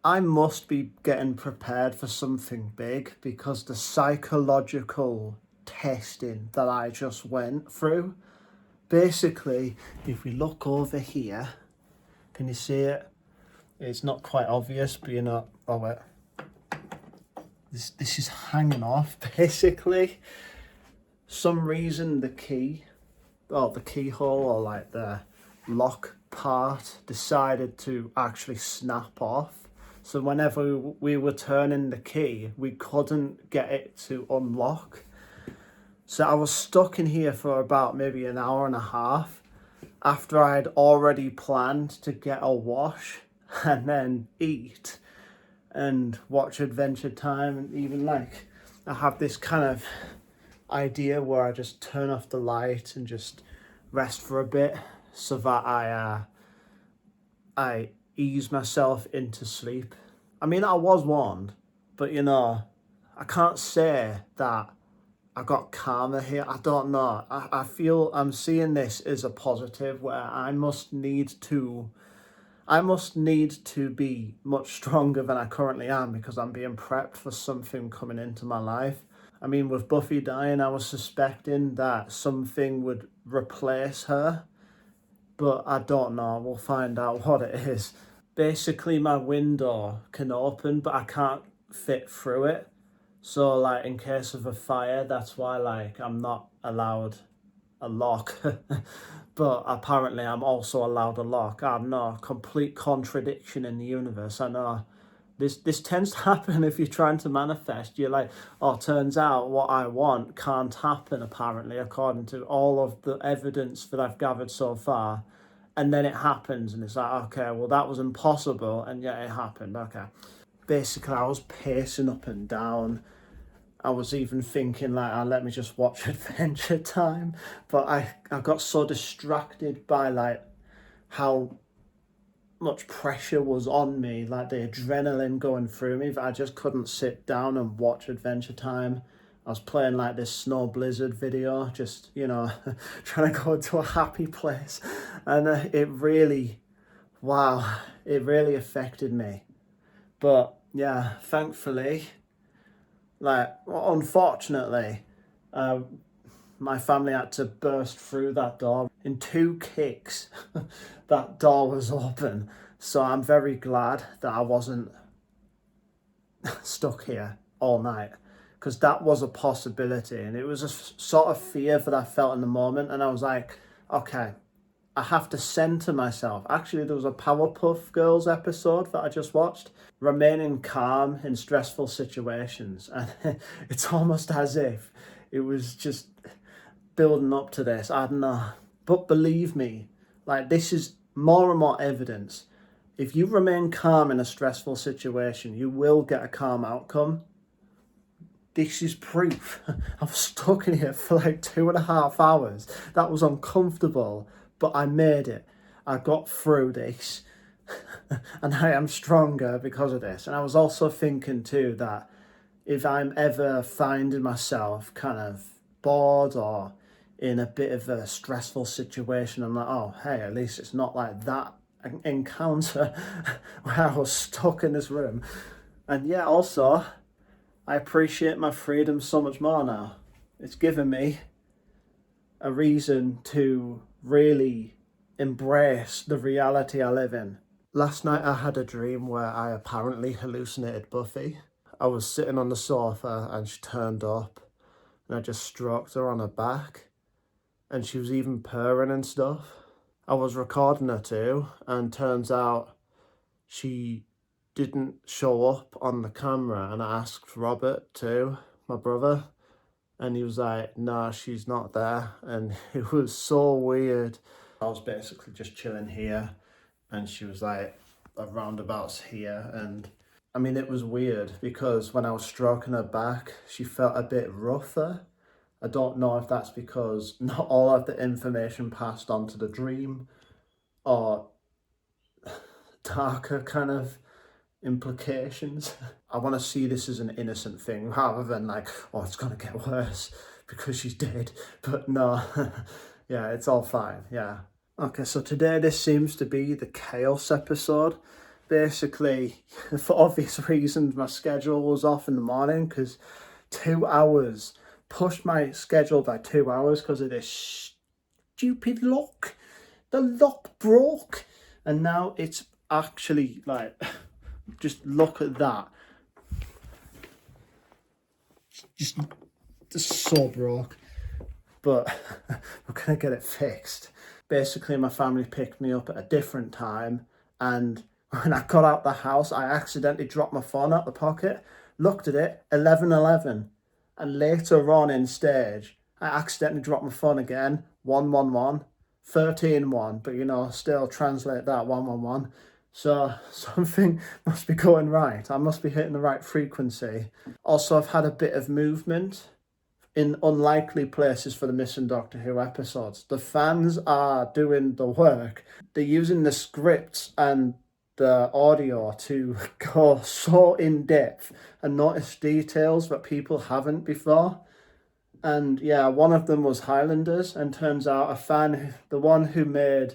I must be getting prepared for something big because the psychological testing that I just went through, basically, if we look over here, can you see it? It's not quite obvious, but oh wait. This is hanging off, basically. Some reason the keyhole or like the lock part decided to actually snap off. So whenever we were turning the key, we couldn't get it to unlock. So I was stuck in here for about maybe an hour and a half after I had already planned to get a wash and then eat and watch Adventure Time, and even like I have this kind of idea where I just turn off the light and just rest for a bit so that I ease myself into sleep. I mean, I was warned, but I can't say that I got calmer here. I don't know. I feel I'm seeing this as a positive where I must need to be much stronger than I currently am because I'm being prepped for something coming into my life. I mean, with Buffy dying, I was suspecting that something would replace her, but I don't know. We'll find out what it is. Basically, my window can open, but I can't fit through it. So, like, in case of a fire, that's why, like, I'm not allowed a lock. But apparently I'm also allowed a lock. I don't know, complete contradiction in the universe. I know this tends to happen if you're trying to manifest. You're like, oh, turns out what I want can't happen, apparently, according to all of the evidence that I've gathered so far. And then it happens, and it's like, okay, well, that was impossible, and yet it happened. Okay. Basically, I was pacing up and down. I was even thinking like, let me just watch Adventure Time. But I got so distracted by like how much pressure was on me, like the adrenaline going through me, that I just couldn't sit down and watch Adventure Time. I was playing like this Snow Blizzard video, just, trying to go to a happy place. And it really affected me. But yeah, thankfully, unfortunately, my family had to burst through that door. In 2 kicks, that door was open. So I'm very glad that I wasn't stuck here all night, because that was a possibility, and it was a sort of fear that I felt in the moment. And I was like, okay, I have to center myself. Actually, there was a Powerpuff Girls episode that I just watched, remaining calm in stressful situations. And it's almost as if it was just building up to this. I don't know. But believe me, like, this is more and more evidence. If you remain calm in a stressful situation, you will get a calm outcome. This is proof. I was stuck in here for like 2.5 hours. That was uncomfortable, but I made it. I got through this and I am stronger because of this. And I was also thinking too that if I'm ever finding myself kind of bored or in a bit of a stressful situation, I'm like, oh, hey, at least it's not like that encounter where I was stuck in this room. And yeah, also, I appreciate my freedom so much more now. It's given me a reason to really embrace the reality I live in. Last night I had a dream where I apparently hallucinated Buffy. I was sitting on the sofa and she turned up and I just stroked her on her back and she was even purring and stuff. I was recording her too, and turns out she didn't show up on the camera, and I asked Robert too, my brother, and he was like, no, she's not there. And it was so weird. I was basically just chilling here and she was like roundabouts here, and I mean, it was weird because when I was stroking her back, she felt a bit rougher. I don't know if that's because not all of the information passed on to the dream or darker kind of implications. I want to see this as an innocent thing rather than like, oh, it's going to get worse because she's dead. But no, it's all fine. Yeah. Okay, so today this seems to be the chaos episode. Basically, for obvious reasons, my schedule was off in the morning because 2 hours pushed my schedule by 2 hours because of this stupid lock. The lock broke, and now it's actually like, just look at that. Just so broke, but we're gonna get it fixed. Basically, my family picked me up at a different time, and when I got out the house, I accidentally dropped my phone out the pocket, looked at it, 11:11, and later on in stage, I accidentally dropped my phone again, 111, 13:1, but still translate that 111. So something must be going right. I must be hitting the right frequency. Also, I've had a bit of movement in unlikely places for the missing Doctor Who episodes. The fans are doing the work. They're using the scripts and the audio to go so in depth and notice details that people haven't before. And yeah, one of them was Highlanders, and turns out a fan, the one who made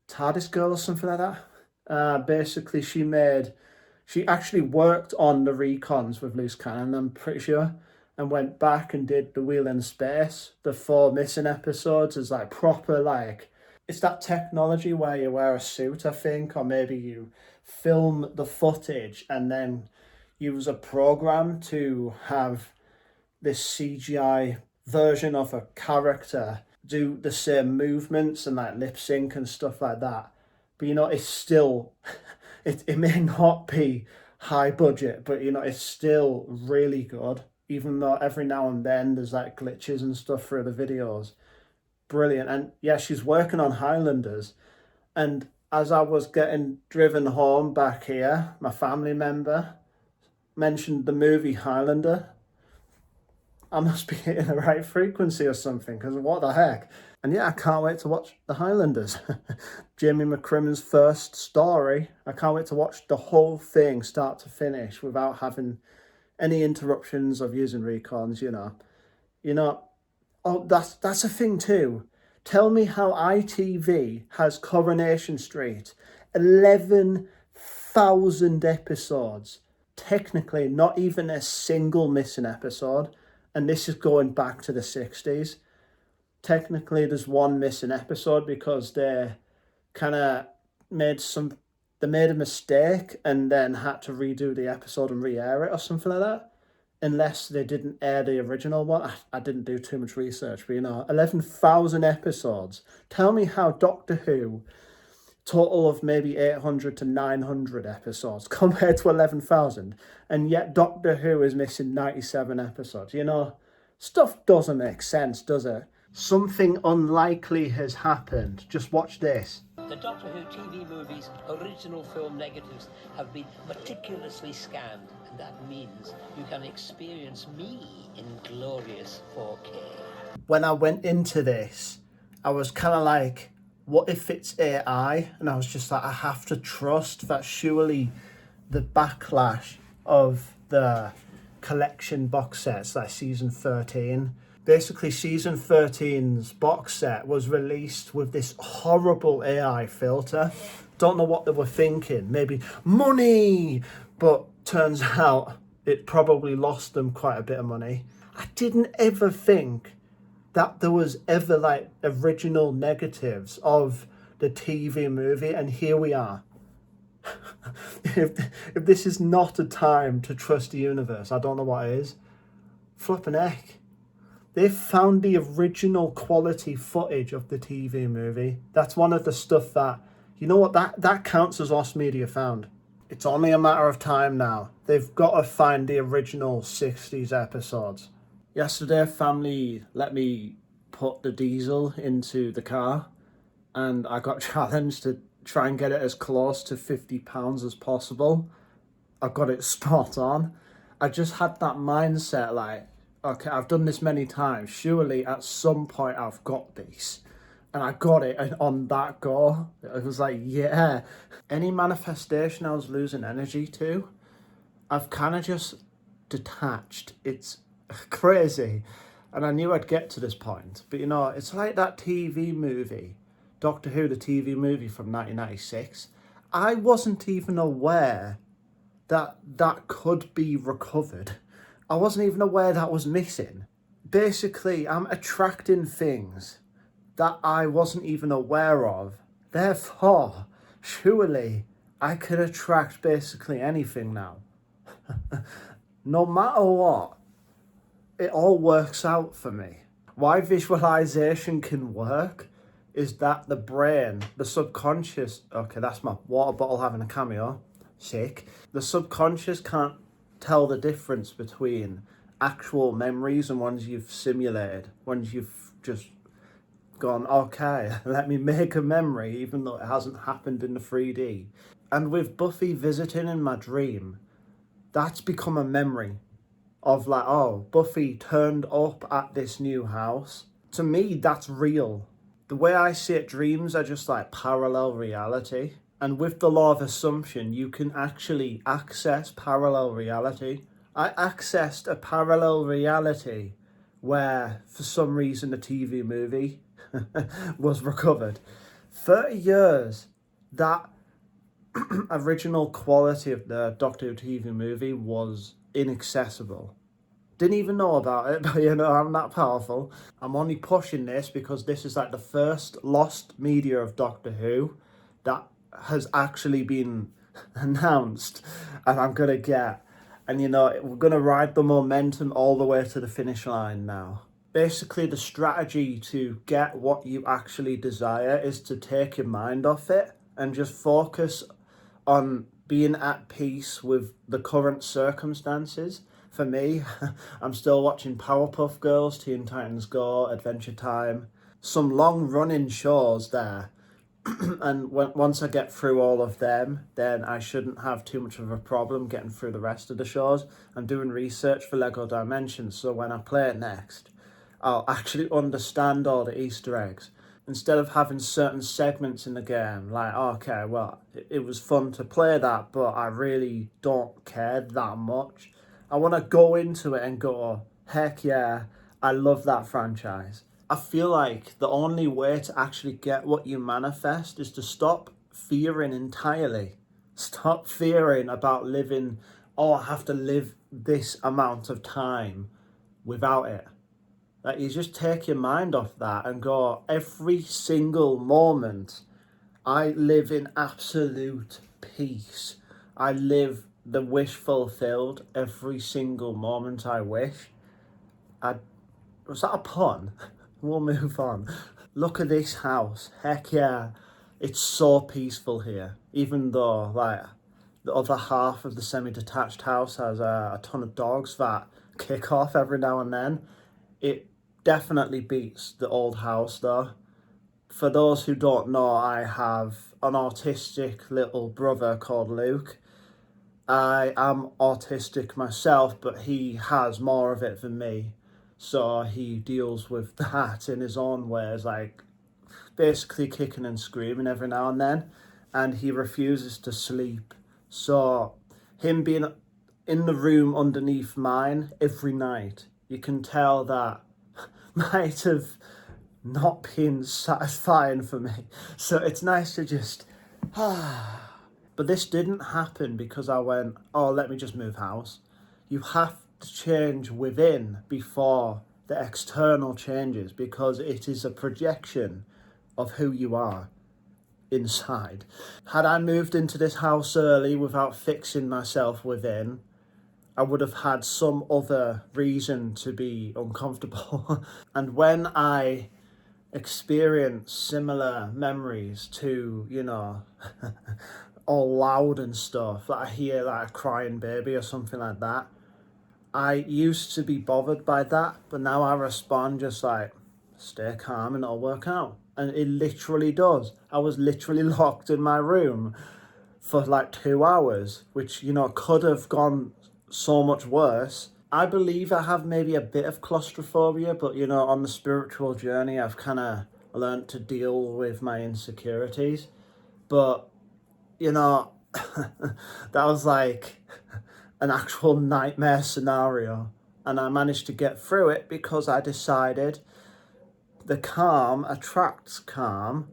TARDIS Girl or something like that, basically she actually worked on the recons with Loose Cannon, I'm pretty sure, and went back and did the Wheel in Space, the 4 missing episodes, as like proper, like, it's that technology where you wear a suit, I think, or maybe you film the footage and then use a program to have this CGI version of a character do the same movements and like lip sync and stuff like that. But it's still, it may not be high budget, but it's still really good, even though every now and then there's like glitches and stuff through the videos. Brilliant. And yeah, she's working on Highlanders. And as I was getting driven home back here, my family member mentioned the movie Highlander. I must be hitting the right frequency or something, because what the heck. And yeah, I can't wait to watch the Highlanders. Jamie McCrimmon's first story. I can't wait to watch the whole thing start to finish without having any interruptions of using recons, Oh, that's a thing too. Tell me how ITV has Coronation Street, 11,000 episodes. Technically, not even a single missing episode. And this is going back to the 60s. Technically, there's one missing episode because they kind of made a mistake and then had to redo the episode and re-air it or something like that. Unless they didn't air the original one. I didn't do too much research, but 11,000 episodes. Tell me how Doctor Who, total of maybe 800 to 900 episodes compared to 11,000, and yet Doctor Who is missing 97 episodes. Stuff doesn't make sense, does it? Something unlikely has happened. Just watch this. The Doctor Who TV movie's original film negatives have been meticulously scanned, and that means you can experience me in glorious 4K. When I went into this, I was kind of like, what if it's AI? And I was just like, I have to trust that surely the backlash of the collection box sets, like season 13, basically season 13's box set was released with this horrible AI filter. Don't know what they were thinking, maybe money, but turns out it probably lost them quite a bit of money. I didn't ever think that there was ever like original negatives of the TV movie, and here we are. if this is not a time to trust the universe, I don't know what is. Flippin' heck. They found the original quality footage of the TV movie. That's one of the stuff that, that counts as lost media found. It's only a matter of time now. They've got to find the original 60s episodes. Yesterday, family let me put the diesel into the car, and I got challenged to try and get it as close to £50 as possible. I got it spot on. I just had that mindset like, okay, I've done this many times. Surely at some point I've got this. And I got it, and on that go, it was like, yeah. Any manifestation I was losing energy to, I've kind of just detached. It's crazy. And I knew I'd get to this point. But it's like that TV movie, Doctor Who, the TV movie from 1996. I wasn't even aware that that could be recovered. I wasn't even aware that was missing. Basically, I'm attracting things that I wasn't even aware of. Therefore, surely I could attract basically anything now. No matter what, it all works out for me. Why visualization can work is that the brain, the subconscious, okay, that's my water bottle having a cameo, sick. The subconscious can't tell the difference between actual memories and ones you've simulated, ones you've just gone, okay, let me make a memory even though it hasn't happened in the 3D. And with Buffy visiting in my dream, that's become a memory of like, oh, Buffy turned up at this new house. To me, that's real. The way I see it, dreams are just like parallel reality. And with the law of assumption, you can actually access parallel reality. I accessed a parallel reality where, for some reason, a TV movie was recovered. 30 years, that original quality of the Doctor Who TV movie was inaccessible. Didn't even know about it, but I'm that powerful. I'm only pushing this because this is like the first lost media of Doctor Who that has actually been announced, and I'm gonna get. And we're gonna ride the momentum all the way to the finish line now. Basically, the strategy to get what you actually desire is to take your mind off it and just focus on being at peace with the current circumstances. For me, I'm still watching Powerpuff Girls, Teen Titans Go, Adventure Time, some long running shows there. And once I get through all of them, then I shouldn't have too much of a problem getting through the rest of the shows. I'm doing research for Lego Dimensions, so when I play it next, I'll actually understand all the Easter eggs. Instead of having certain segments in the game, like, okay, well, it was fun to play that, but I really don't care that much. I want to go into it and go, heck yeah, I love that franchise. I feel like the only way to actually get what you manifest is to stop fearing entirely. Stop fearing about living, oh, I have to live this amount of time without it. Like, you just take your mind off that and go, every single moment, I live in absolute peace. I live the wish fulfilled every single moment I wish. Was that a pun? We'll move on. Look at this house. Heck yeah. It's so peaceful here. Even though, like, the other half of the semi-detached house has a ton of dogs that kick off every now and then. It definitely beats the old house though. For those who don't know, I have an autistic little brother called Luke. I am autistic myself, but he has more of it than me. So he deals with that in his own ways, like basically kicking and screaming every now and then. And he refuses to sleep. So him being in the room underneath mine every night, you can tell that might have not been satisfying for me. So it's nice to just but this didn't happen because I went, oh, let me just move house. You have to change within before the external changes, because it is a projection of who you are inside. Had I moved into this house early without fixing myself within, I would have had some other reason to be uncomfortable. And when I experience similar memories to, all loud and stuff, that I hear like a crying baby or something like that, I used to be bothered by that, but now I respond just like, stay calm and it'll work out. And it literally does. I was literally locked in my room for like 2 hours, which, could have gone so much worse. I believe I have maybe a bit of claustrophobia, but, on the spiritual journey, I've kind of learned to deal with my insecurities. But, that was like an actual nightmare scenario. And I managed to get through it because I decided the calm attracts calm,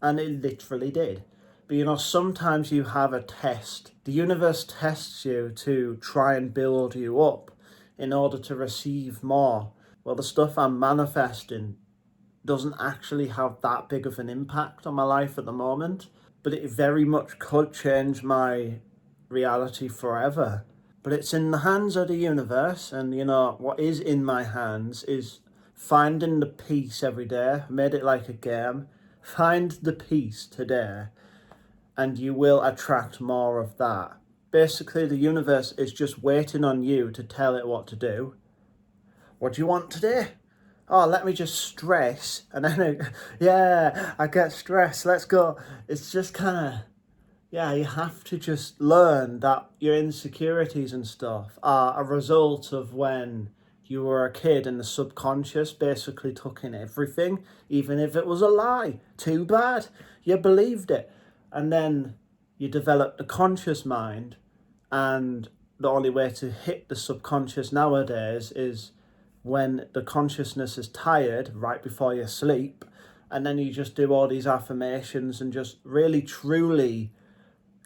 and it literally did. But you know, sometimes you have a test. The universe tests you to try and build you up in order to receive more. Well, the stuff I'm manifesting doesn't actually have that big of an impact on my life at the moment, but it very much could change my reality forever. But it's in the hands of the universe, and you know, what is in my hands is finding the peace every day. I made it like a game. Find the peace today, and you will attract more of that. Basically, the universe is just waiting on you to tell it what to do. What do you want today? Oh, let me just stress. And then, yeah, I get stressed. Let's go. It's just kind of, yeah, you have to just learn that your insecurities and stuff are a result of when you were a kid and the subconscious basically took in everything, even if it was a lie. Too bad. You believed it. And then you develop the conscious mind, and the only way to hit the subconscious nowadays is when the consciousness is tired right before you sleep, and then you just do all these affirmations and just really truly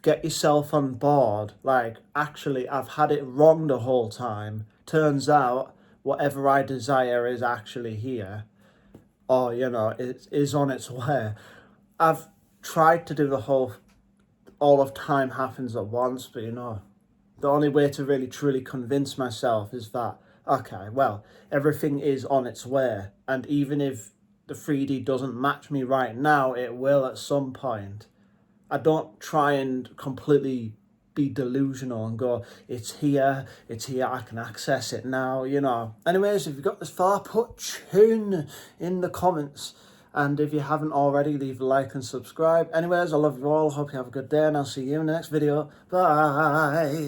get yourself on board. Like, actually, I've had it wrong the whole time. Turns out whatever I desire is actually here, or you know, it is on its way. I've tried to do the whole all of time happens at once, but you know, the only way to really truly convince myself is that, okay, well, everything is on its way, and even if the 3D doesn't match me right now, it will at some point. I don't try and completely be delusional and go, it's here, I can access it now, you know. Anyways, if you got this far, put tune in the comments. And if you haven't already, leave a like and subscribe. Anyways, I love you all. Hope you have a good day, and I'll see you in the next video. Bye.